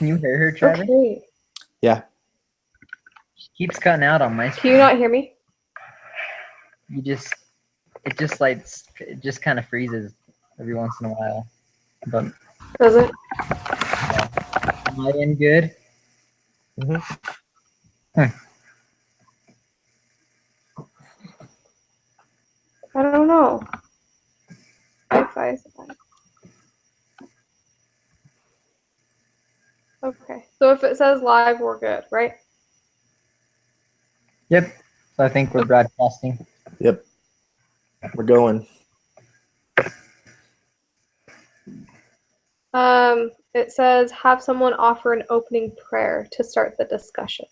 Can you hear her, Travis? Okay. Yeah. She keeps cutting out on my Can screen. you not hear me? It just kind of freezes every once in a while. But Does it? am I in good? I don't know. Wi-Fi is fine. Okay. So if it says live, we're good, right? Yep. So I think we're broadcasting. Yep. We're going. It says have someone offer an opening prayer to start the discussion.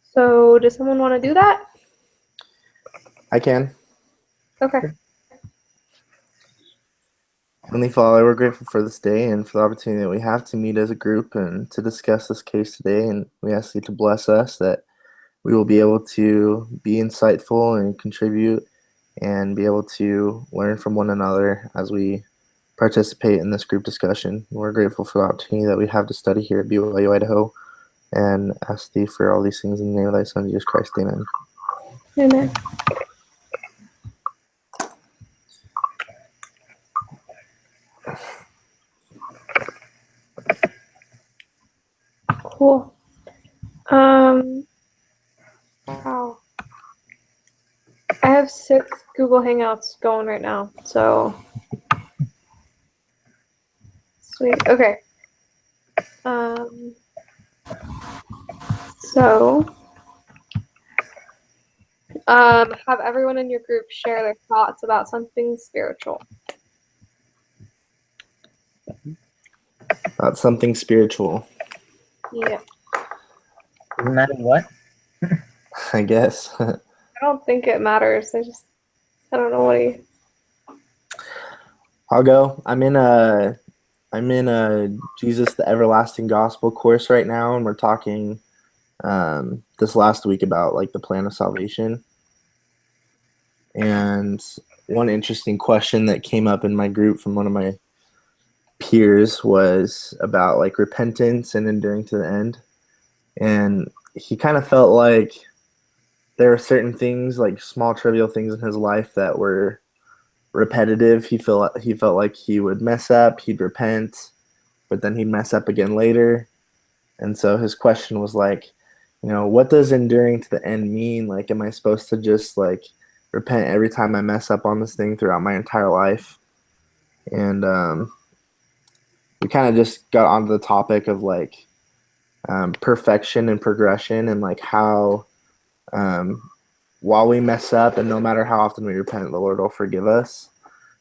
So does someone want to do that? I can. Okay. Heavenly Father, we're grateful for this day and for the opportunity that we have to meet as a group and to discuss this case today. And we ask you to bless us that we will be able to be insightful and contribute and be able to learn from one another as we participate in this group discussion. We're grateful for the opportunity that we have to study here at BYU, Idaho, and ask thee for all these things in the name of thy Son, Jesus Christ. Amen. Amen. Cool. Wow. I have 6 Google Hangouts going right now, so sweet. Okay. Have everyone in your group share their thoughts about something spiritual. About something spiritual, Yeah. Doesn't matter what. I guess. I don't think it matters. I don't know what I'll go. I'm in a Jesus the Everlasting Gospel course right now, and we're talking this last week about like the plan of salvation. And one interesting question that came up in my group from one of my peers was about like repentance and enduring to the end. And he kind of felt like there were certain things, like small trivial things in his life that were repetitive. He felt like he would mess up, he'd repent, but then he'd mess up again later. And so his question was like, what does enduring to the end mean? Like, am I supposed to just like repent every time I mess up on this thing throughout my entire life? And we kind of just got onto the topic of like perfection and progression, and like how while we mess up and no matter how often we repent, the Lord will forgive us.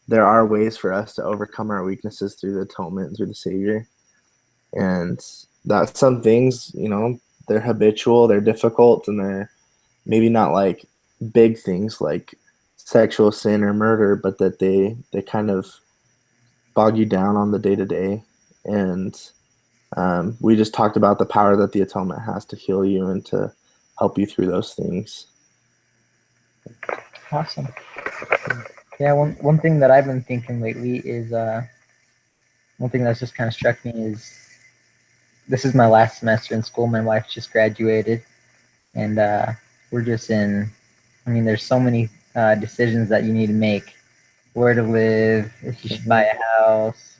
There are ways for us to overcome our weaknesses through the atonement and through the Savior. And that some things, they're habitual, they're difficult, and they're maybe not like big things like sexual sin or murder, but that they kind of bog you down on the day-to-day. And we just talked about the power that the atonement has to heal you and to help you through those things. Awesome. Yeah, one thing that I've been thinking lately is one thing that's just kind of struck me is this is my last semester in school. My wife just graduated, and we're just in. I mean, there's so many decisions that you need to make: where to live, if you should buy a house,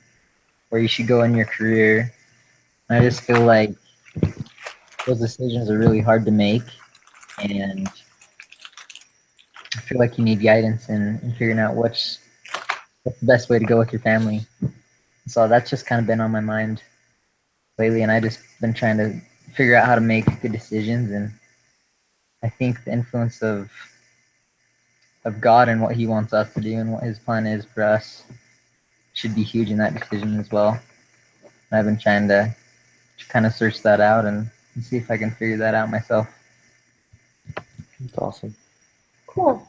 where you should go in your career. And I just feel like those decisions are really hard to make, and I feel like you need guidance in figuring out what's the best way to go with your family. So that's just kind of been on my mind lately, and I just been trying to figure out how to make good decisions. And I think the influence of God and what He wants us to do and what His plan is for us should be huge in that decision as well. And I've been trying to kind of search that out and see if I can figure that out myself. That's awesome. Cool.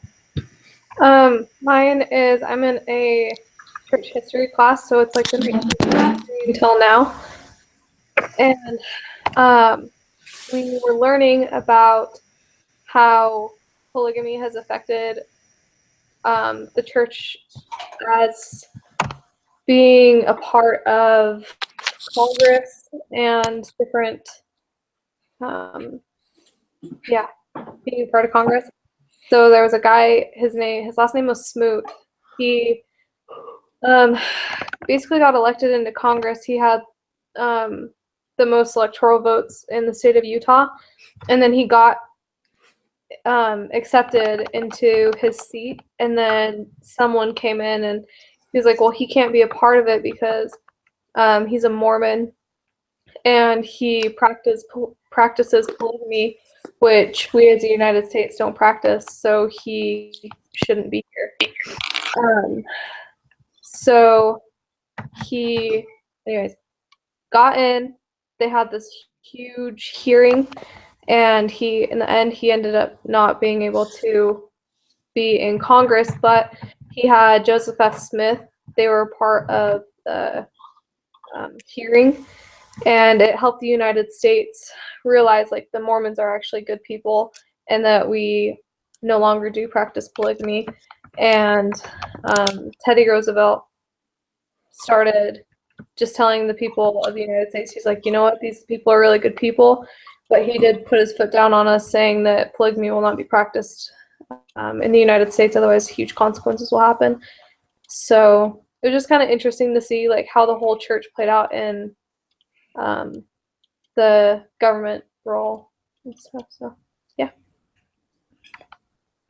Mine is I'm in a church history class, so it's like the 19th century until now. And we were learning about how polygamy has affected the church as being a part of Congress and different, being a part of Congress. So there was a guy, his last name was Smoot. He basically got elected into Congress. He had the most electoral votes in the state of Utah, and then he got accepted into his seat, and then someone came in and he was like, well, he can't be a part of it because he's a Mormon and he practices polygamy, which we as the United States don't practice, so he shouldn't be here. So he, anyways, got in. They had this huge hearing, and in the end, he ended up not being able to be in Congress, but he had Joseph F. Smith. They were part of the hearing, and it helped the United States realize like the Mormons are actually good people and that we no longer do practice polygamy. And Teddy Roosevelt started just telling the people of the United States, he's like, you know what, these people are really good people, but he did put his foot down on us, saying that polygamy will not be practiced in the United States, otherwise huge consequences will happen. So it was just kind of interesting to see like how the whole church played out in the government role and stuff. So yeah,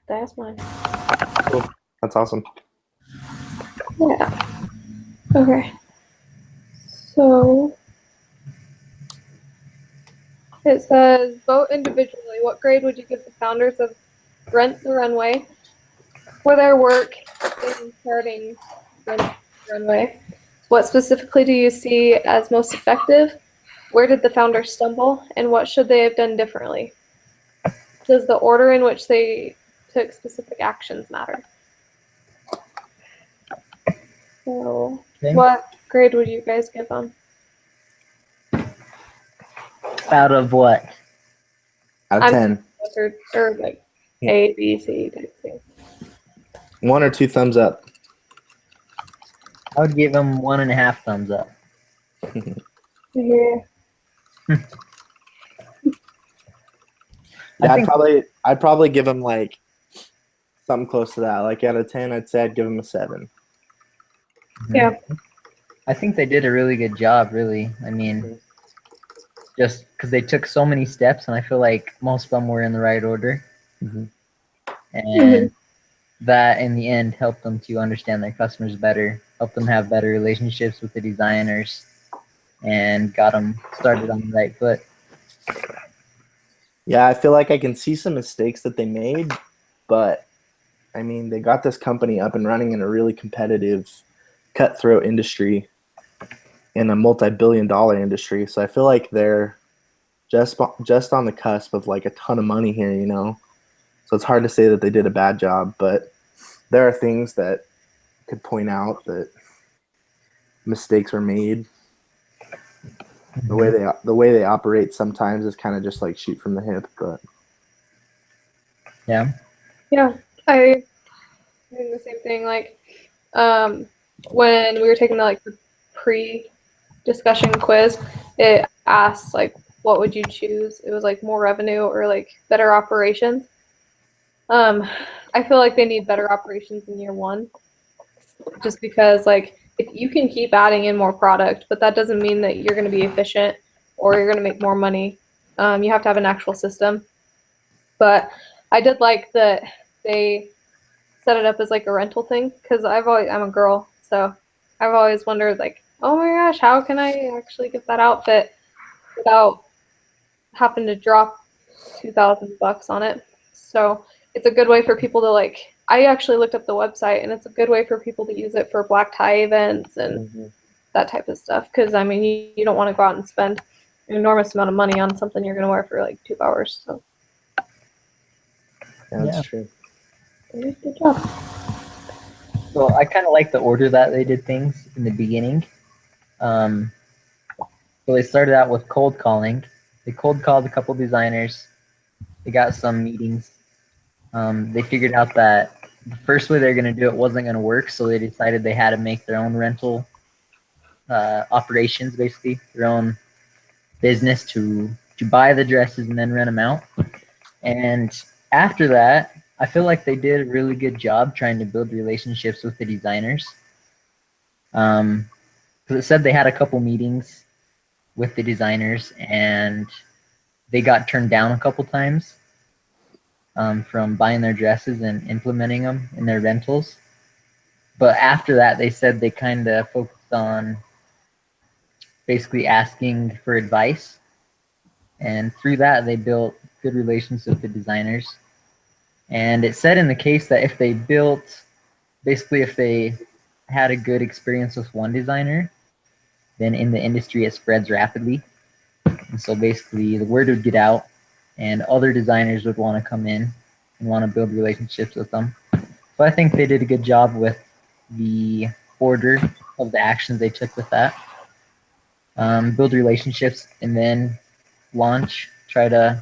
that's mine. Cool. That's awesome. Yeah. Okay. So it says, vote individually. What grade would you give the founders of Rent the Runway for their work in starting Rent the Runway? What specifically do you see as most effective? Where did the founders stumble? And what should they have done differently? Does the order in which they took specific actions matter? So, what grade would you guys give them? Out of what? Out of 10. Or like A, B, C type thing. 1 or 2 thumbs up. I would give him 1.5 thumbs up. Yeah. I'd probably give him like something close to that. Like out of 10, I'd say I'd give him a 7. Yeah. I think they did a really good job, really. I mean, just because they took so many steps, and I feel like most of them were in the right order. Mm-hmm. And that, in the end, helped them to understand their customers better, helped them have better relationships with the designers, and got them started on the right foot. Yeah, I feel like I can see some mistakes that they made, but I mean, they got this company up and running in a really competitive, cutthroat industry, in a multi-billion-dollar industry. So I feel like they're just on the cusp of like a ton of money here, you know. So it's hard to say that they did a bad job, but there are things that could point out that mistakes were made. The way they operate sometimes is kind of just like shoot from the hip, but yeah, I think the same thing. Like when we were taking the pre-discussion quiz, it asked like, what would you choose? It was like more revenue or like better operations. I feel like they need better operations in year one, just because like if you can keep adding in more product, but that doesn't mean that you're going to be efficient or you're going to make more money. You have to have an actual system. But I did like that they set it up as like a rental thing, because I'm a girl, so I've always wondered like, oh my gosh, how can I actually get that outfit without having to drop $2,000 on it? So it's a good way for people to like. I actually looked up the website, and it's a good way for people to use it for black tie events and that type of stuff. Because I mean, you don't want to go out and spend an enormous amount of money on something you're going to wear for like 2 hours. So yeah, that's true. good job. So I kind of like the order that they did things in the beginning. So they started out with cold calling. They cold called a couple designers. They got some meetings. They figured out that the first way they're going to do it wasn't going to work, so they decided they had to make their own rental operations, basically their own business to buy the dresses and then rent them out. And after that, I feel like they did a really good job trying to build relationships with the designers. Because it said they had a couple meetings with the designers and they got turned down a couple times from buying their dresses and implementing them in their rentals. But after that, they said they kind of focused on basically asking for advice. And through that, they built good relations with the designers. And it said in the case that if they built, basically if they had a good experience with one designer, then in the industry it spreads rapidly. And so basically the word would get out and other designers would want to come in and want to build relationships with them. So I think they did a good job with the order of the actions they took with that. Build relationships and then launch, try to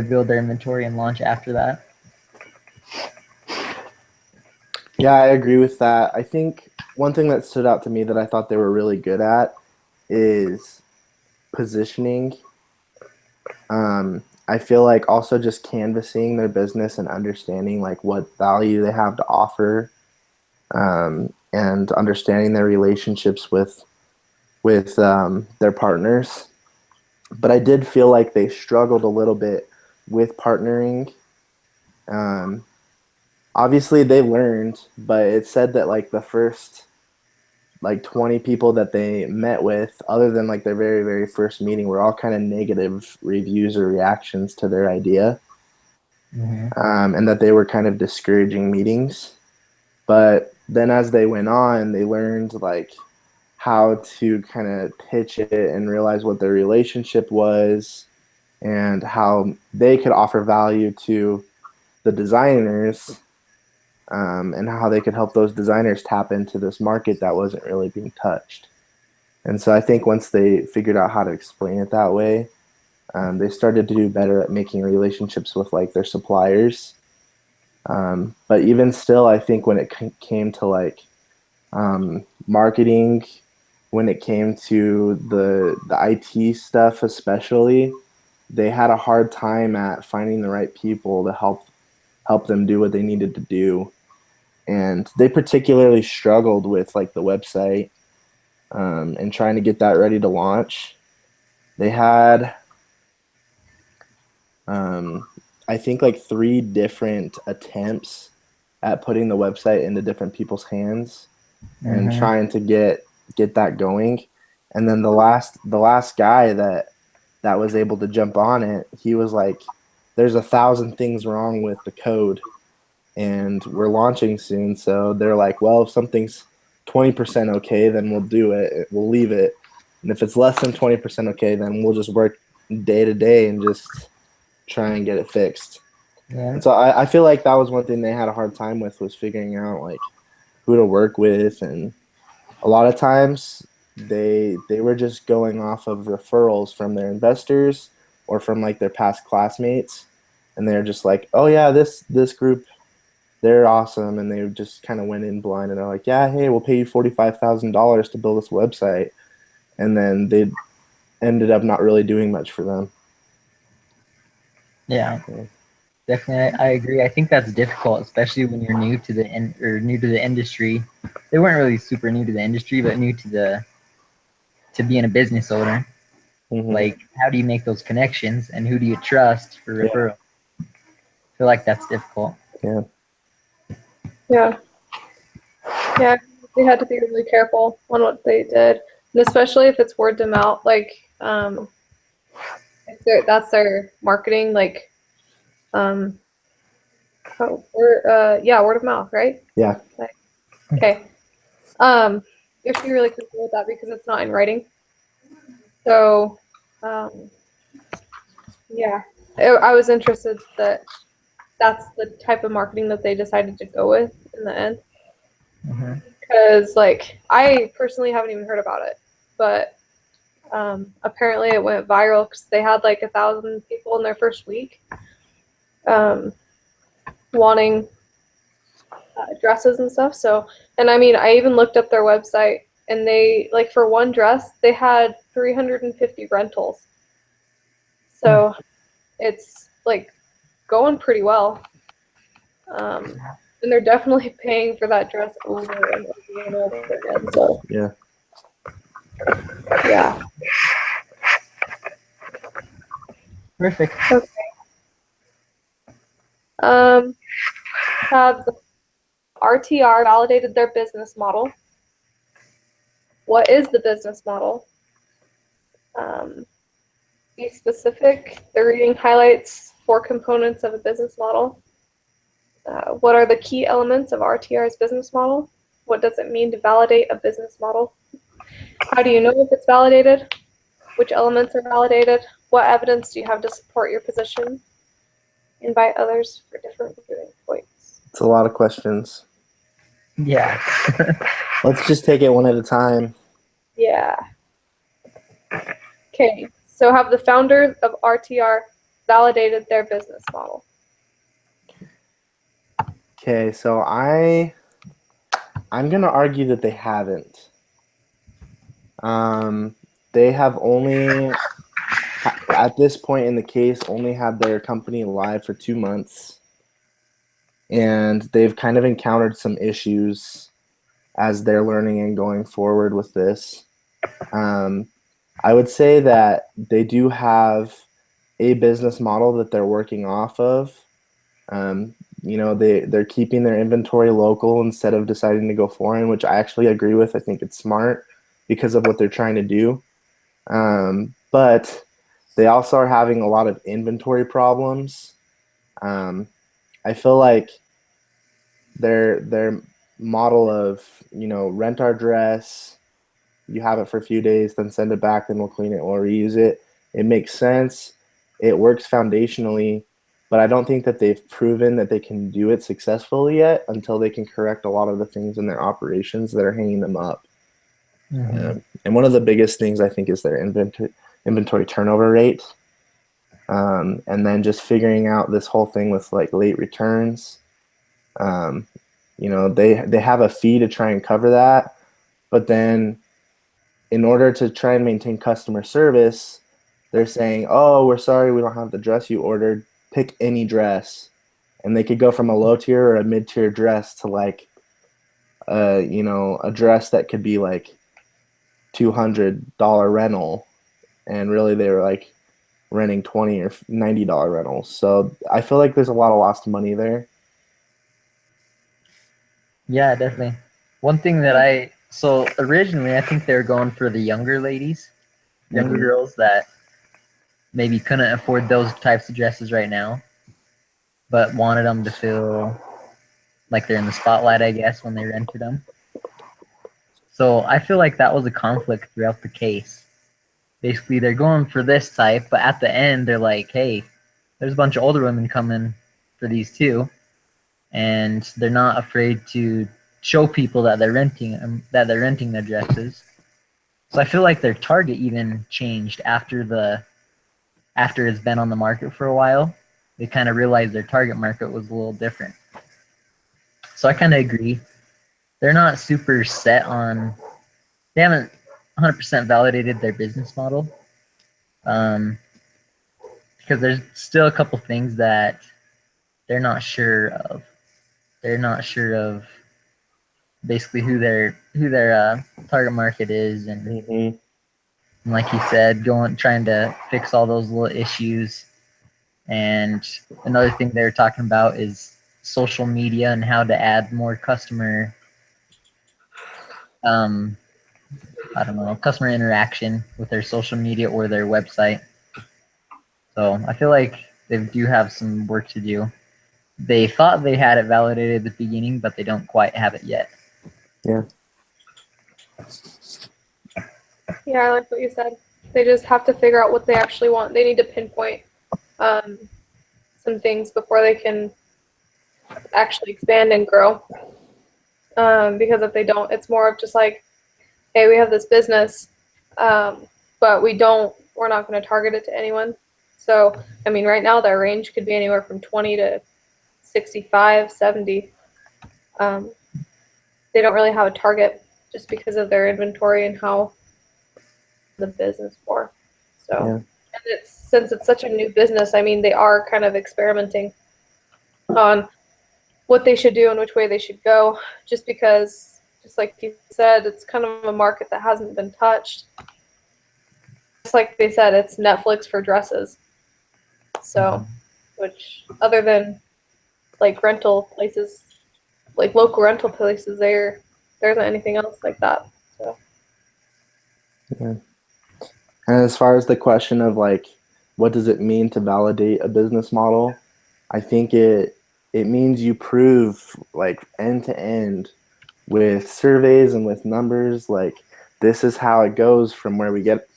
build their inventory and launch after that. Yeah, I agree with that. I think one thing that stood out to me that I thought they were really good at is positioning. I feel like also just canvassing their business and understanding like what value they have to offer, and understanding their relationships with their partners. But I did feel like they struggled a little bit with partnering. Um, Obviously, they learned, but it said that like the first like 20 people that they met with, other than like their very, very first meeting, were all kind of negative reviews or reactions to their idea. And that they were kind of discouraging meetings. But then as they went on, they learned like how to kind of pitch it and realize what their relationship was and how they could offer value to the designers, and how they could help those designers tap into this market that wasn't really being touched. And so I think once they figured out how to explain it that way, they started to do better at making relationships with like their suppliers. But even still, I think when it came to like marketing, when it came to the IT stuff, especially, they had a hard time at finding the right people to help them do what they needed to do. And they particularly struggled with like the website, and trying to get that ready to launch. They had, I think, like 3 different attempts at putting the website into different people's hands and trying to get that going. And then the last guy that was able to jump on it, he was like, "There's 1,000 things wrong with the code, and we're launching soon." So they're like, "Well, if something's 20% okay, then we'll do it. We'll leave it. And if it's less than 20% okay, then we'll just work day to day and just try and get it fixed." Yeah. And so I feel like that was one thing they had a hard time with, was figuring out like who to work with. And a lot of times they were just going off of referrals from their investors or from like their past classmates, and they're just like, "Oh yeah, this group, they're awesome," and they just kind of went in blind and they're like, "Yeah, hey, we'll pay you $45,000 to build this website," and then they ended up not really doing much for them. Yeah, definitely. I agree. I think that's difficult, especially when you're new to the new to the industry. They weren't really super new to the industry, but new to being a business owner. Like, how do you make those connections, and who do you trust for referral? I feel like that's difficult. Yeah. Yeah. Yeah, they had to be really careful on what they did, and especially if it's word of mouth. Like, if that's their marketing. Like, word of mouth, right? Yeah. Okay. You have to be really careful with that because it's not in writing. So, yeah, I was interested that that's the type of marketing that they decided to go with in the end. Because, like, I personally haven't even heard about it, but apparently it went viral because they had like 1,000 people in their first week wanting dresses and stuff. So, and I mean, I even looked up their website and they, like, for one dress, they had 350 rentals. So it's like going pretty well. And they're definitely paying for that dress over and over and over again. So Yeah. yeah. Perfect. Okay. Have the RTR validated their business model? What is the business model? Be specific. The reading highlights 4 components of a business model. What are the key elements of RTR's business model? What does it mean to validate a business model? How do you know if it's validated? Which elements are validated? What evidence do you have to support your position? Invite others for different viewing points. It's a lot of questions. Yeah. Let's just take it one at a time. Yeah. Okay, so have the founders of RTR validated their business model? Okay, so I'm gonna argue that they haven't. They have only, at this point in the case, only had their company live for 2 months, and they've kind of encountered some issues as they're learning and going forward with this. I would say that they do have a business model that they're working off of. They're keeping their inventory local instead of deciding to go foreign, which I actually agree with. I think it's smart because of what they're trying to do. But they also are having a lot of inventory problems. I feel like their model of, rent our dress, you have it for a few days, then send it back, then we'll clean it, we'll reuse it. It makes sense. It works foundationally, but I don't think that they've proven that they can do it successfully yet until they can correct a lot of the things in their operations that are hanging them up. Mm-hmm. And one of the biggest things I think is their inventory turnover rate. And then just figuring out this whole thing with like late returns. They have a fee to try and cover that, but then in order to try and maintain customer service, they're saying, "Oh, we're sorry, we don't have the dress you ordered. Pick any dress," and they could go from a low tier or a mid tier dress to like, a dress that could be like $200 rental, and really they were like renting $20 or $90 rentals. So I feel like there's a lot of lost money there. Yeah, definitely. One thing that so originally I think they were going for the younger ladies, younger girls that maybe couldn't afford those types of dresses right now, but wanted them to feel like they're in the spotlight, I guess, when they rented them. So I feel like that was a conflict throughout the case. Basically, they're going for this type, but at the end, they're like, hey, there's a bunch of older women coming for these too, and they're not afraid to show people that they're renting their dresses. So I feel like their target even changed after it's been on the market for a while. They kind of realized their target market was a little different. So I kind of agree. They're not super set on. They haven't 100% validated their business model, because there's still a couple things that they're not sure of. They're not sure of basically who their target market is, and like you said, trying to fix all those little issues. And another thing they're talking about is social media and how to add more customer I don't know, customer interaction with their social media or their website. So I feel like they do have some work to do. They thought they had it validated at the beginning, but they don't quite have it yet. Yeah. Yeah, I like what you said. They just have to figure out what they actually want. They need to pinpoint some things before they can actually expand and grow. Because if they don't, it's more of just like, hey, we have this business, but we're not going to target it to anyone. So, I mean, right now their range could be anywhere from 20 to 65, 70. They don't really have a target just because of their inventory and how the business for. So, Yeah. and since it's such a new business, I mean, they are kind of experimenting on what they should do and which way they should go, just because, just like you said, it's kind of a market that hasn't been touched. Just like they said, it's Netflix for dresses. So, which other than like rental places, like local rental places, there isn't anything else like that. So. Yeah. And as far as the question of like, what does it mean to validate a business model? I think it means you prove like end to end with surveys and with numbers, like this is how it goes from where we get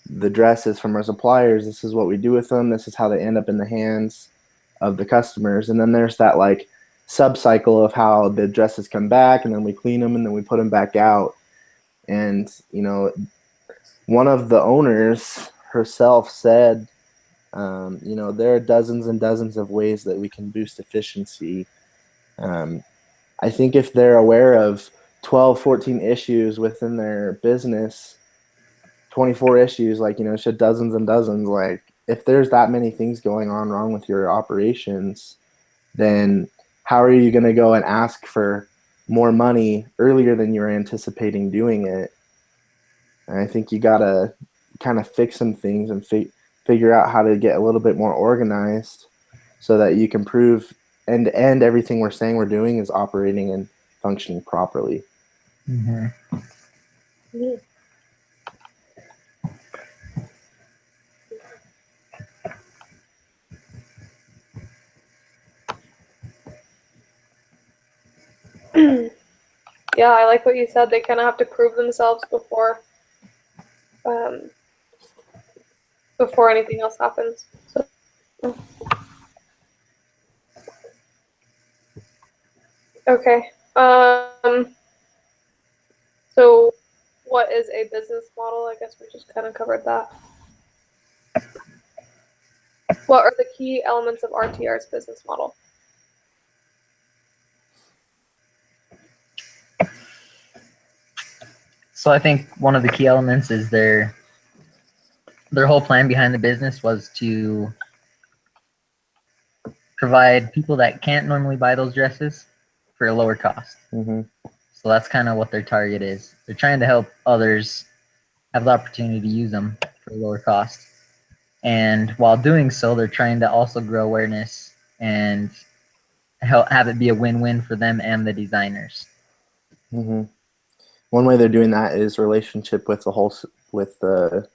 the dresses from our suppliers. This is what we do with them. This is how they end up in the hands of the customers. And then there's that like sub cycle of how the dresses come back and then we clean them and then we put them back out. And, you know, one of the owners herself said, you know, there are dozens and dozens of ways that we can boost efficiency. I think if they're aware of 12, 14 issues within their business, 24 issues, like, you know, shit, dozens and dozens, like, if there's that many things going on wrong with your operations, then how are you going to go and ask for more money earlier than you're anticipating doing it? And I think you got to kind of fix some things and figure out how to get a little bit more organized so that you can prove end to end everything we're saying we're doing is operating and functioning properly. Mm-hmm. Yeah, I like what you said. They kind of have to prove themselves before anything else happens. So. Okay. So, what is a business model? I guess we just kind of covered that. What are the key elements of RTR's business model? So I think one of the key elements is their whole plan behind the business was to provide people that can't normally buy those dresses for a lower cost. Mm-hmm. So that's kind of what their target is. They're trying to help others have the opportunity to use them for a lower cost. And while doing so, they're trying to also grow awareness and have it be a win-win for them and the designers. Mm-hmm. One way they're doing that is relationship with the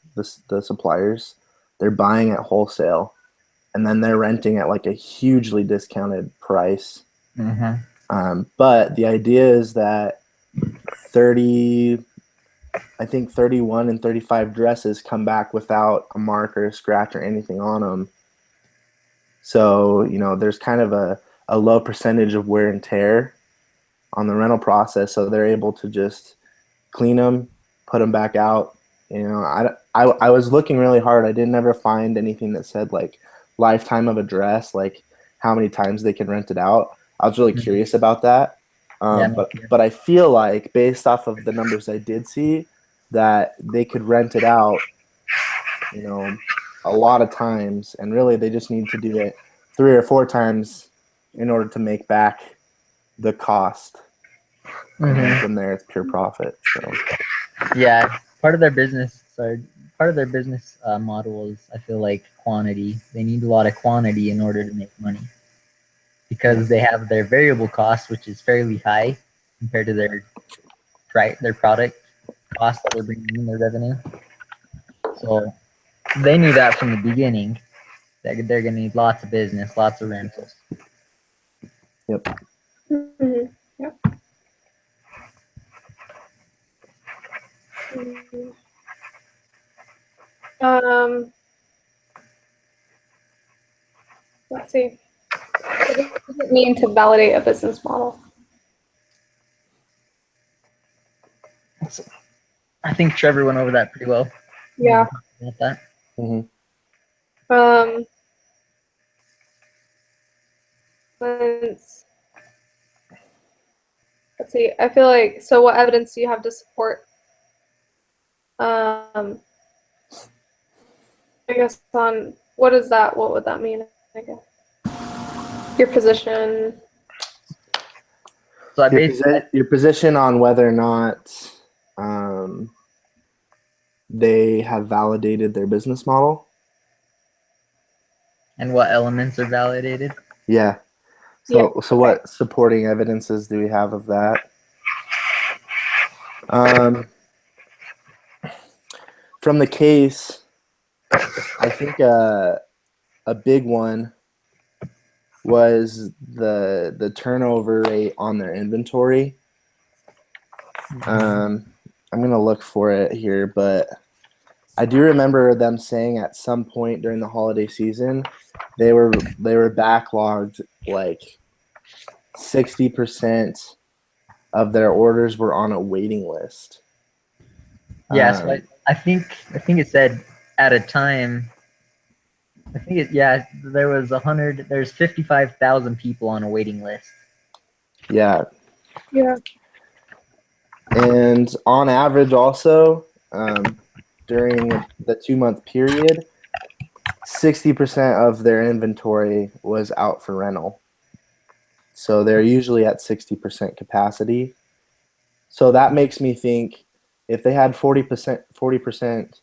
suppliers. They're buying at wholesale, and then they're renting at like a hugely discounted price. Mm-hmm. But the idea is that 31 and 35 dresses come back without a mark or a scratch or anything on them. So, you know, there's kind of a low percentage of wear and tear on the rental process. So they're able to just clean them, put them back out. You know, I was looking really hard. I didn't ever find anything that said like lifetime of a dress, like how many times they can rent it out. I was really curious about that. But I feel like based off of the numbers I did see, that they could rent it out, you know, a lot of times, and really they just need to do it 3 or 4 times in order to make back the cost. And then from there, it's pure profit. So yeah, part of their business model is, I feel like, quantity. They need a lot of quantity in order to make money because they have their variable cost, which is fairly high compared to their product cost that they're bringing in, their revenue. So they knew that from the beginning that they're going to need lots of business, lots of rentals. Yep. Mm-hmm. Yep. Mm-hmm. Let's see. What does it mean to validate a business model? I think Trevor went over that pretty well. Yeah. About that. Mm-hmm. Let's let's see. I feel like, so what evidence do you have to support? I guess on what is that? What would that mean? I guess your position. So I Your, basically, your position on whether or not they have validated their business model. and what elements are validated? Yeah. Yeah, So okay. what supporting evidences do we have of that? From the case, I think a big one was the turnover rate on their inventory. I'm gonna look for it here, but I do remember them saying at some point during the holiday season they were backlogged, like 60% of their orders were on a waiting list. Yeah, so I think it said at a time. I think there was there's 55,000 people on a waiting list. Yeah. Yeah. And on average, also during the 2-month period, 60% of their inventory was out for rental. So they're usually at 60% capacity. So that makes me think if they had 40%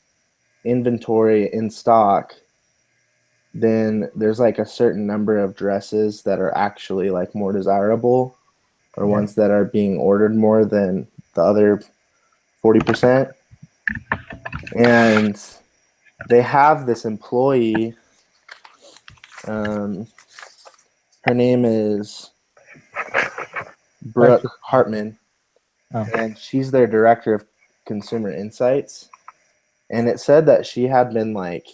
inventory in stock, then there's like a certain number of dresses that are actually like more desirable, or ones that are being ordered more than the other 40%. And they have this employee, her name is Brooke Hartman, and she's their director of consumer insights. And it said that she had been like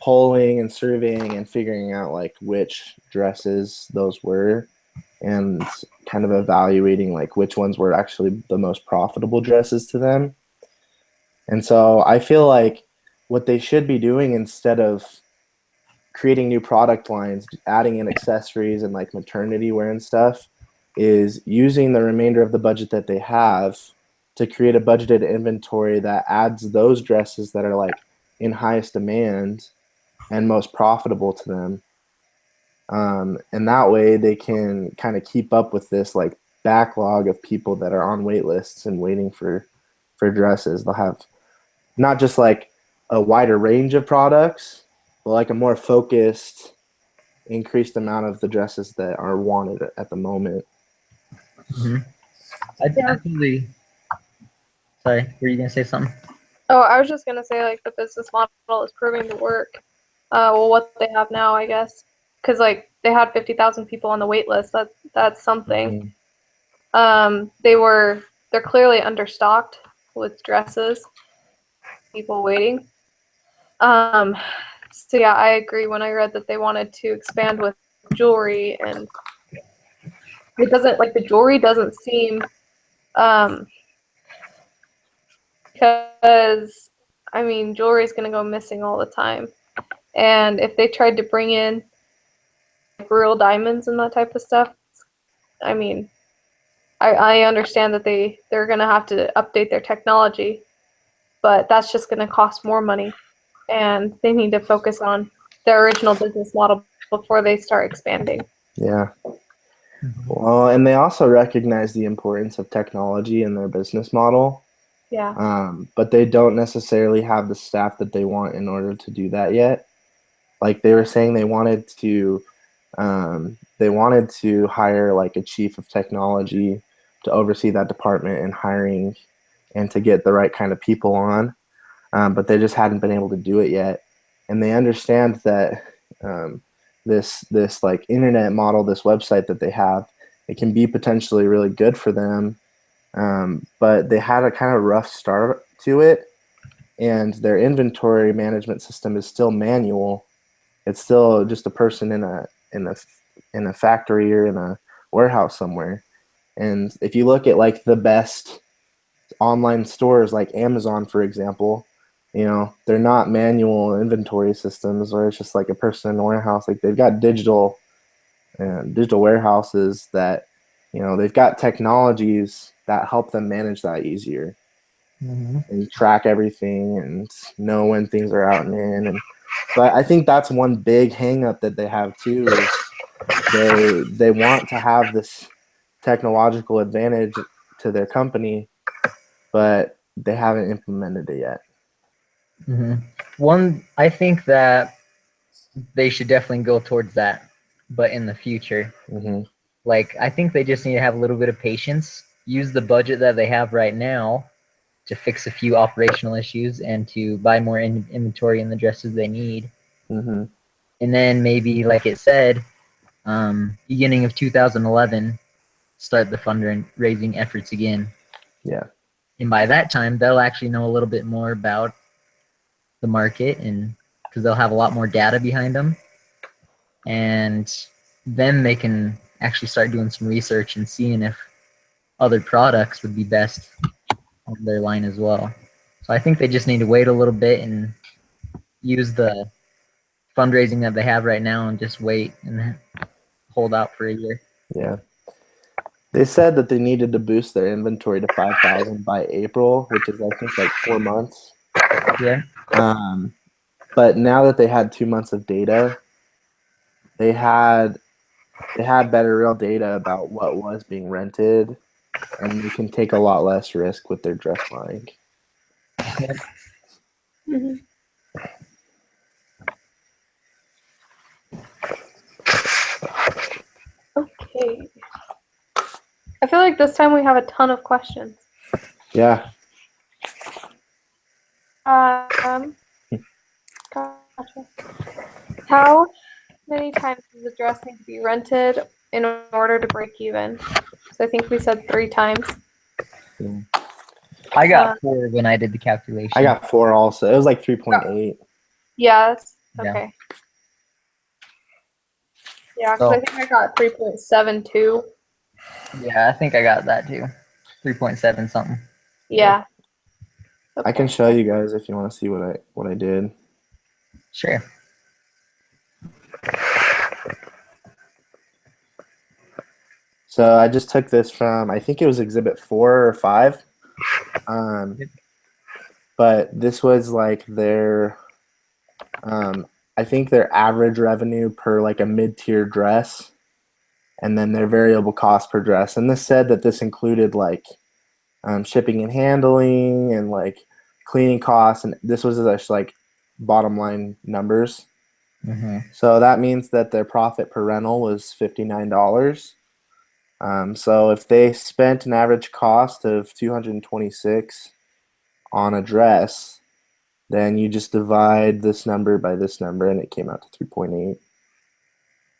polling and surveying and figuring out like which dresses those were, and kind of evaluating like which ones were actually the most profitable dresses to them. And so I feel like what they should be doing, instead of creating new product lines, adding in accessories and like maternity wear and stuff, is using the remainder of the budget that they have to create a budgeted inventory that adds those dresses that are like in highest demand and most profitable to them. And that way they can kind of keep up with this like backlog of people that are on wait lists and waiting for dresses. They'll have not just like a wider range of products, but like a more focused, increased amount of the dresses that are wanted at the moment. Mm-hmm. I definitely. Sorry, were you gonna say something? Oh, I was just gonna say like the business model is proving to work. Well, what they have now, I guess, because like they had 50,000 people on the wait list. That's something. They're clearly understocked with dresses. People waiting. So yeah, I agree. When I read that they wanted to expand with jewelry, and it doesn't, like, the jewelry doesn't seem, because I mean jewelry is going to go missing all the time, and if they tried to bring in like real diamonds and that type of stuff, I mean, I understand that they're going to have to update their technology, but that's just going to cost more money, and they need to focus on their original business model before they start expanding. Yeah. Well, and they also recognize the importance of technology in their business model. Yeah. But they don't necessarily have the staff that they want in order to do that yet. Like they were saying, they wanted to hire like a chief of technology to oversee that department and hiring, and to get the right kind of people on. But they just hadn't been able to do it yet. And they understand that this like internet model, this website that they have, it can be potentially really good for them. But they had a kind of rough start to it, and their inventory management system is still manual. It's still just a person in a factory or in a warehouse somewhere. And if you look at like the best online stores like Amazon, for example, they're not manual inventory systems where it's just like a person in a warehouse. Like they've got digital warehouses that they've got technologies that help them manage that easier and track everything and know when things are out and in. And so I think that's one big hang up that they have too, is they want to have this technological advantage to their company, but they haven't implemented it yet. One, I think that they should definitely go towards that, but in the future. Like, I think they just need to have a little bit of patience, use the budget that they have right now to fix a few operational issues and to buy more inventory in the dresses they need. And then maybe, like it said, beginning of 2011, start the fundraising efforts again. Yeah. And by that time, they'll actually know a little bit more about the market, and because they'll have a lot more data behind them. And then they can actually start doing some research and seeing if other products would be best on their line as well. So I think they just need to wait a little bit and use the fundraising that they have right now and just wait and hold out for a year. Yeah. They said that they needed to boost their inventory to 5,000 by April, which is, I think, like 4 months. Yeah. But now that they had 2 months of data, they had better real data about what was being rented, and they can take a lot less risk with their dress buying. Okay. I feel like this time we have a ton of questions. Yeah. Gotcha. How many times does the dress need to be rented in order to break even? So I think we said 3 times. I got 4 when I did the calculation. I got 4 also. It was like 3.8. Yes. Yeah. Okay. Yeah, because I think I got 3.72. Yeah, I think I got that too. 3.7 something. Yeah. I can show you guys if you want to see what I did. Sure. So I just took this from, I think it was exhibit 4 or 5. But this was like their, I think their average revenue per like a mid-tier dress, and then their variable cost per dress. And this said that this included like shipping and handling and like cleaning costs, and this was just like bottom line numbers. So that means that their profit per rental was $59. So if they spent an average cost of $226 on a dress, then you just divide this number by this number, and it came out to 3.8.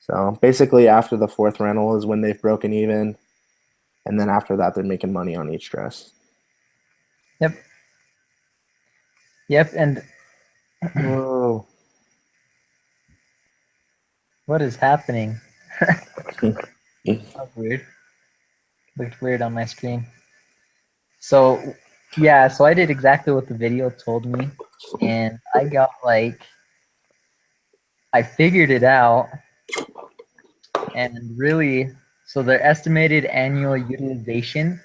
So basically, after the 4th rental is when they've broken even, and then after that, they're making money on each dress. Yep, and Whoa. what is happening? That's weird. Looked weird on my screen. So, yeah, so I did exactly what the video told me, and I got like, I figured it out, and really, so their estimated annual utilization,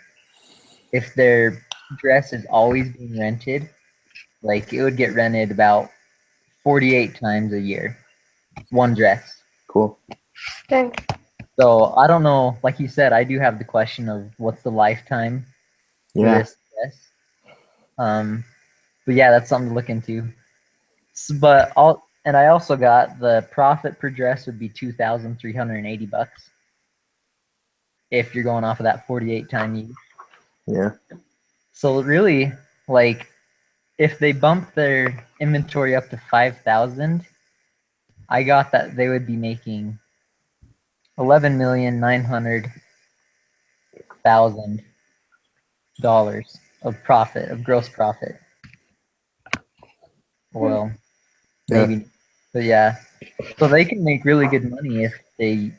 if their dress is always being rented, like it would get rented about 48 times a year, one dress. Cool. Okay. So I don't know, like you said, I do have the question of what's the lifetime for this dress. But yeah, that's something to look into. And I also got the profit per dress would be $2,380 if you're going off of that 48 time use. Yeah. So really, like, if they bump their inventory up to 5,000, I got that they would be making $11,900,000 of profit, of gross profit. Well, maybe, but yeah. So they can make really good money if they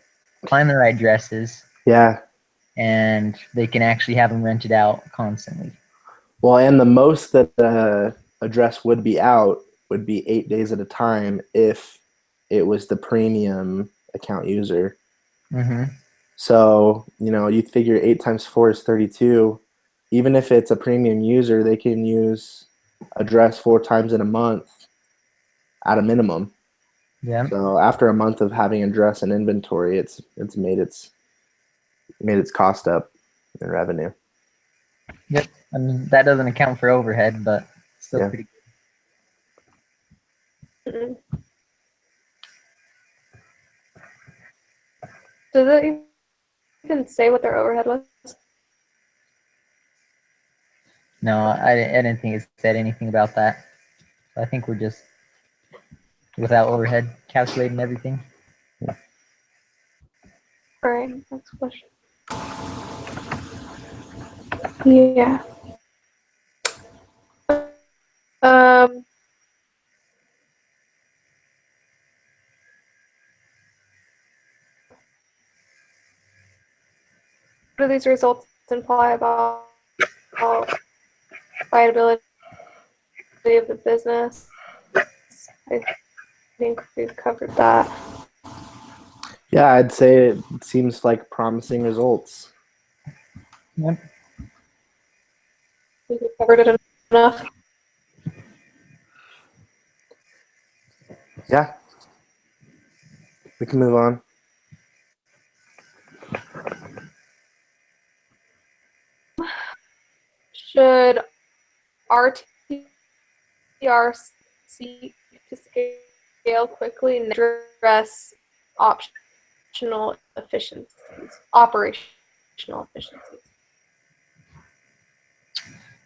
find the right dresses. Yeah. And they can actually have them rented out constantly. Well, and the most that a dress would be out would be 8 days at a time if it was the premium account user. So, you figure 8 times 4 is 32. Even if it's a premium user, they can use a dress 4 times in a month at a minimum. Yeah. So after a month of having a dress in inventory, it's made its cost up in revenue. Yep. I mean, that doesn't account for overhead, but still Yeah. pretty Mm. Does it even say what their overhead was? No, I didn't think it said anything about that. So I think we're just without overhead calculating everything. All right, next question. Yeah. What do these results imply about viability of the business? I think we've covered that. Yeah, I'd say it seems like promising results. Yep. We've covered it enough. Yeah. We can move on. Should RTR seek to scale quickly and address operational efficiencies?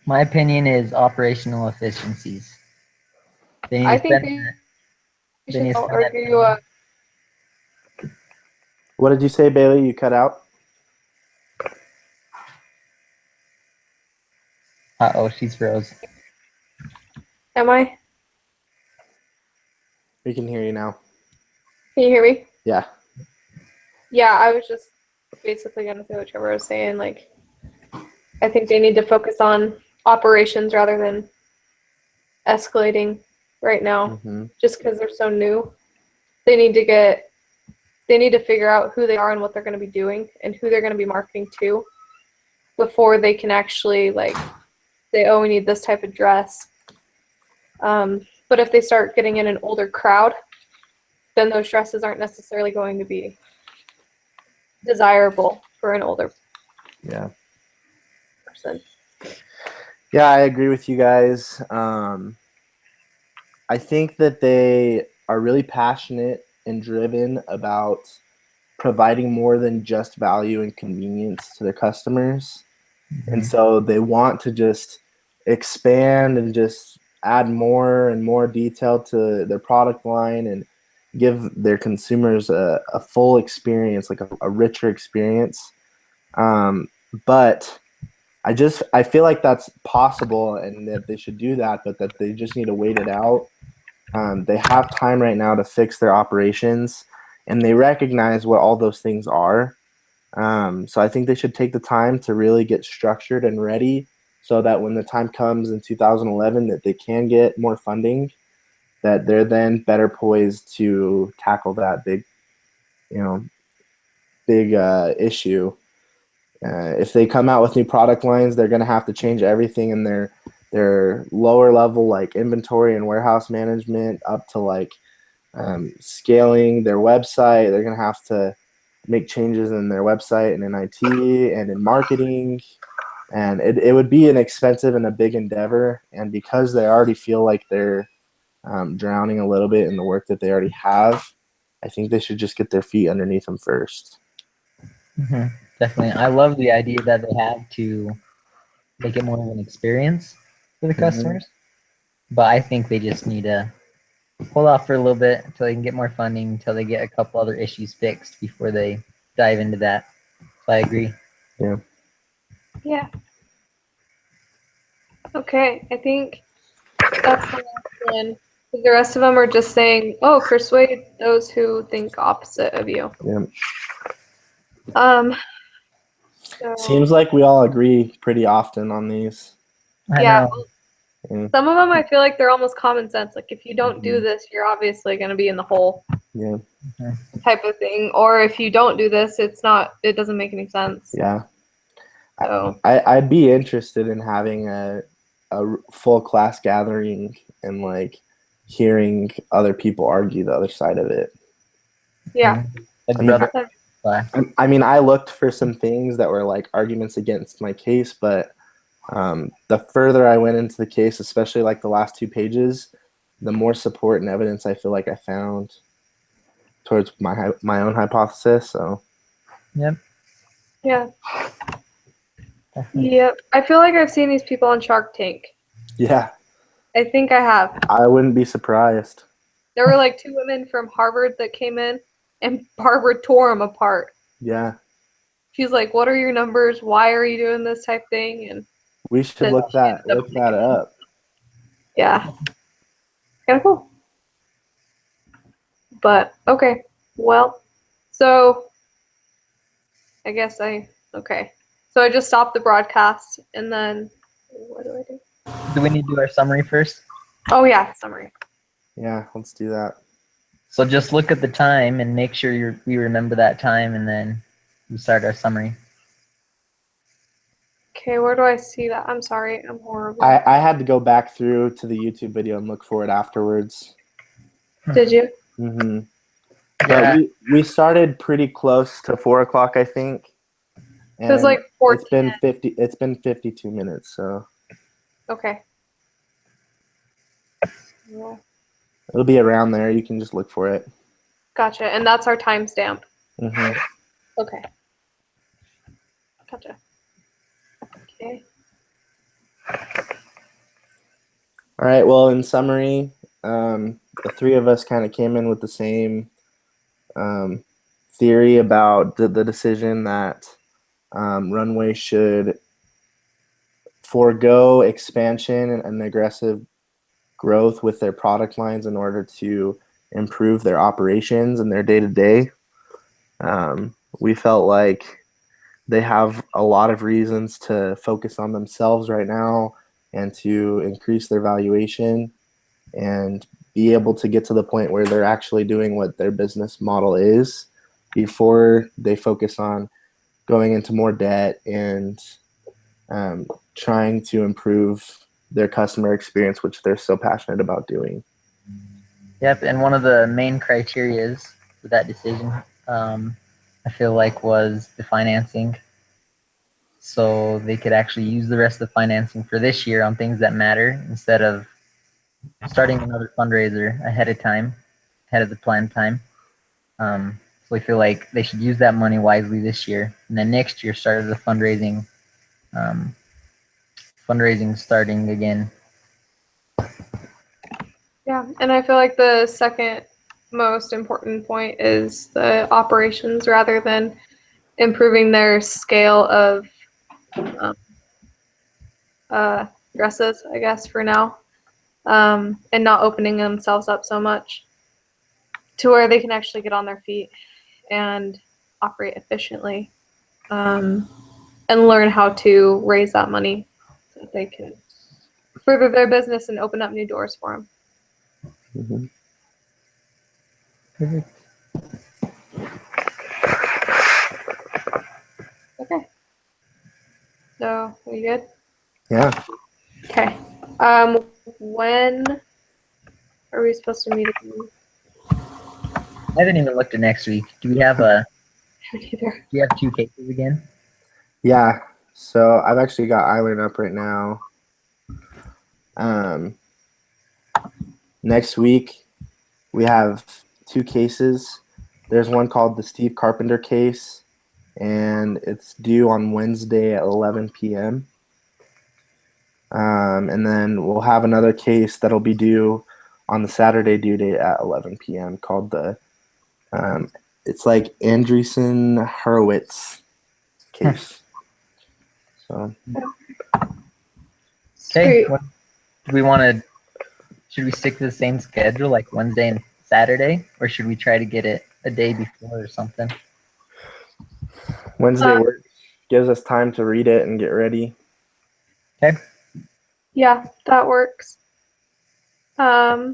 My opinion is operational efficiencies. They need I to think spend they they should need to spend that argue. money. What did you say, Bailey? You cut out? Uh-oh, she's froze. Am I? We can hear you now. Can you hear me? Yeah. Yeah, I was just basically gonna say what Trevor was saying. Like, I think they need to focus on operations rather than escalating right now, Mm-hmm. just because they're so new. They need to figure out who they are and what they're going to be doing and who they're going to be marketing to before they can actually like say, oh, we need this type of dress. But if they start getting in an older crowd, then those dresses aren't necessarily going to be desirable for an older person. Yeah, I agree with you guys. I think that they are really passionate and driven about providing more than just value and convenience to their customers. Mm-hmm. And so they want to just expand and just add more and more detail to their product line and give their consumers a full experience, like a richer experience. But I feel like that's possible and that they should do that, but that they just need to wait it out. They have time right now to fix their operations, and they recognize what all those things are. So I think they should take the time to really get structured and ready so that when the time comes in 2011 that they can get more funding, that they're then better poised to tackle that big issue. If they come out with new product lines, they're going to have to change everything in their lower level, like inventory and warehouse management, up to like scaling their website. They're going to have to make changes in their website and in IT and in marketing. And it would be an expensive and a big endeavor. And because they already feel like they're drowning a little bit in the work that they already have, I think they should just get their feet underneath them first. Mm-hmm. Definitely. I love the idea that they have to make it more of an experience for the customers. But I think they just need to hold off for a little bit until they can get more funding, until they get a couple other issues fixed before they dive into that. So I agree. Yeah. Yeah. Okay, I think that's the last one. The rest of them are just saying, "Oh, persuade those who think opposite of you." Yeah. So, Seems like we all agree pretty often on these. I yeah, know. Yeah. some of them I feel like they're almost common sense. Like if you don't do this, you're obviously going to be in the hole. Yeah. type of thing. Or if you don't do this, it doesn't make any sense. Yeah. So I'd be interested in having a full class gathering and like hearing other people argue the other side of it. yeah. Like I mean, brother class. I mean, I looked for some things that were like arguments against my case, but the further I went into the case, especially like the last 2 pages, the more support and evidence I feel like I found towards my own hypothesis. So Yep. Yeah. Definitely. Yep. I feel like I've seen these people on Shark Tank. yeah, I think I have. I wouldn't be surprised. There were like 2 women from Harvard that came in, and Barbara tore them apart. Yeah, She's like, "What are your numbers? Why are you doing this type thing?" And we should then look she ended up that winning. up. Yeah, kind of cool. But okay, well, so I guess okay. So I just stopped the broadcast, and then what do I do? Do we need to do our summary first? Oh yeah, summary. Yeah, let's do that. So just look at the time and make sure we remember that time, and then we start our summary. Okay, where do I see that? I'm sorry, I'm horrible. I had to go back through to the YouTube video and look for it afterwards. Did you? Mm-hmm. Yeah. But we started pretty close to 4 o'clock, I think. It was like 14. It's been 52 minutes, so Okay. Well, it'll be around there. You can just look for it. gotcha, and that's our timestamp. Mm-hmm. Okay. Gotcha. Okay. All right. Well, in summary, the 3 of us kind of came in with the same theory about the decision that Runway should forego expansion and aggressive growth with their product lines in order to improve their operations and their day-to-day. We felt like they have a lot of reasons to focus on themselves right now and to increase their valuation and be able to get to the point where they're actually doing what their business model is before they focus on going into more debt and trying to improve their customer experience, which they're so passionate about doing. Yep, and one of the main criterias for that decision, I feel like, was the financing. So they could actually use the rest of the financing for this year on things that matter instead of starting another fundraiser ahead of the planned time. So we feel like they should use that money wisely this year, and then next year start the fundraising starting again. Yeah, and I feel like the second most important point is the operations rather than improving their scale of dresses, I guess, for now, and not opening themselves up so much to where they can actually get on their feet and operate efficiently, and learn how to raise that money so that they can further their business and open up new doors for them. Mm-hmm. Perfect. Okay. So, are you good? Yeah. Okay. When are we supposed to meet again? I haven't even looked at next week. Do we have Either. 2 cases again? Yeah. So I've actually got Island up right now. Next week we have 2 cases. There's one called the Steve Carpenter case, and it's due on Wednesday at 11 p.m. And then we'll have another case that'll be due on the Saturday due date at 11 p.m. called the it's like Andreessen Horowitz case. So Okay. Sweet. Do we want to? Should we stick to the same schedule, like Wednesday and Saturday, or should we try to get it a day before or something? Wednesday works. Gives us time to read it and get ready. Okay. Yeah, that works. Yeah.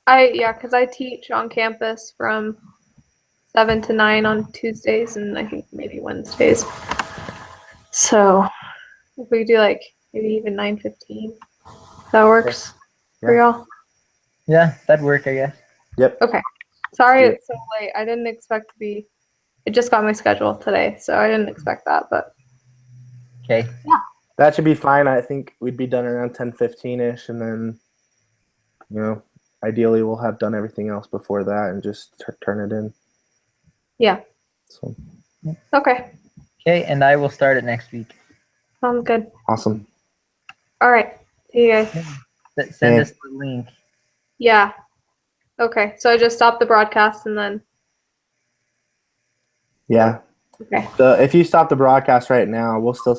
Because I teach on campus from 7 to 9 on Tuesdays and I think maybe Wednesdays. So if we do like maybe even 9:15, that works for Yeah. y'all. Yeah, that'd work, I guess. Yep. Okay. Sorry Let's do it's so late. I didn't expect to be. It just got my schedule today, so I didn't expect that. But Okay. That should be fine. I think we'd be done around 10:15ish, and then, ideally we'll have done everything else before that and just turn it in. yeah. So Okay. Okay, and I will start it next week. Sounds good. awesome. All right. See you guys. Send Okay. us the link. Yeah. Okay. So I just stopped the broadcast and then. Yeah. Okay. If you stop the broadcast right now, we'll still